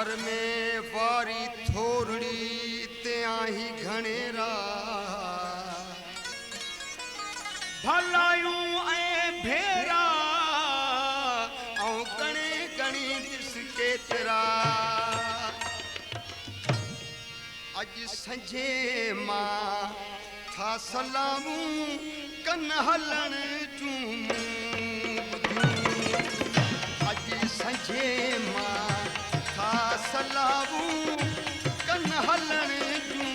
घर में वारी थोरड़ी ते आही घणेरा भलायूं ऐं भेरा ऐं गणे गणी दिस केतिरा अॼु संझे मां था सलामूं कन हलण जूं अॼु संझे मां था सलामूं कन हलण जूं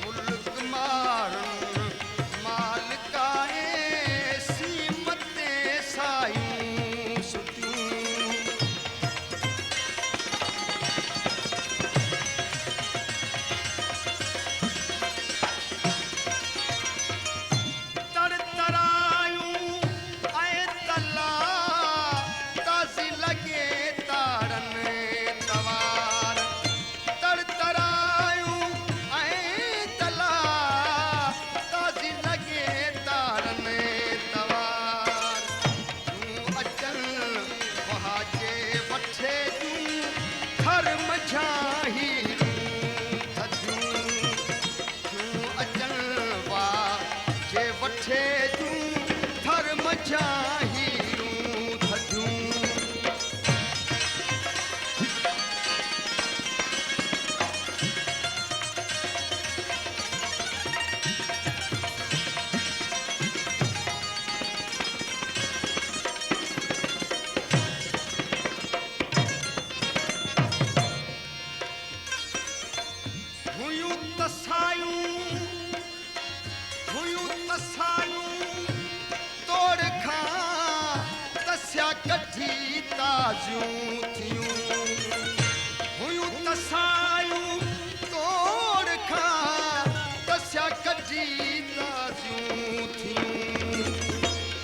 मुल्क मारन मालिकाए सीमते सायूं सुतियूं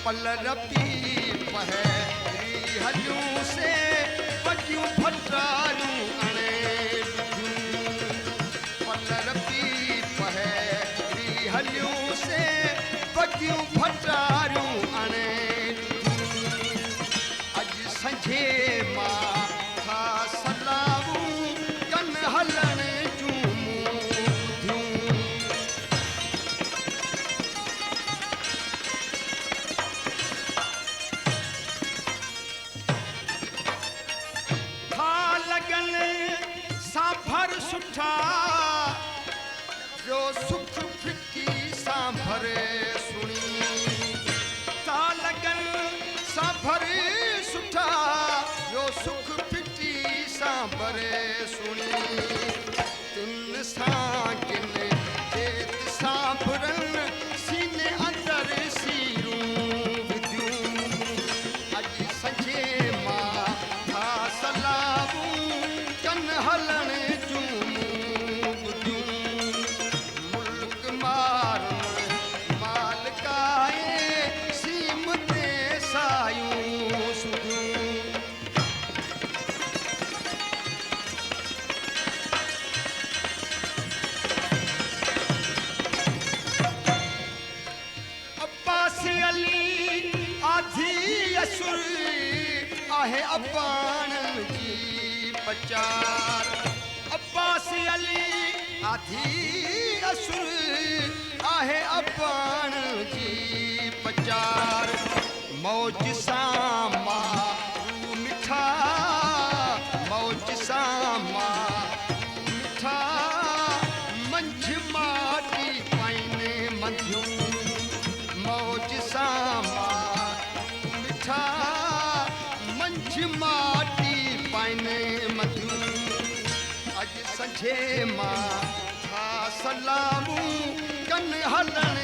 पलरपी पहरी हलियूं से पटियूं भटारूं अणे पलरपी पहरी हलियूं से पटियूं भटारूं अणे अॼु संझे मां था सलामूं कन हलण जूं सुठा जो सुख फिकी सां भरे सुणी था लगन सां भरे सुठा जो सुख फिकी सां भरे सुणी तिन सां किन जेत सां भरन सीने अंदर सीरूं विधियूं अॼु संझे मां था सलामूं कन हलण आहे अबाणन जी पचार अब्बास अली आधी असुर आहे अबाणन जी पचार मौज सां मां मिठा मौज सां मां मिठा मंझ माटी पाइने मंधियूं मौज सां मां मिठा माटी पाइने मधियूं अॼु संझे मां था सलामूं कन हलण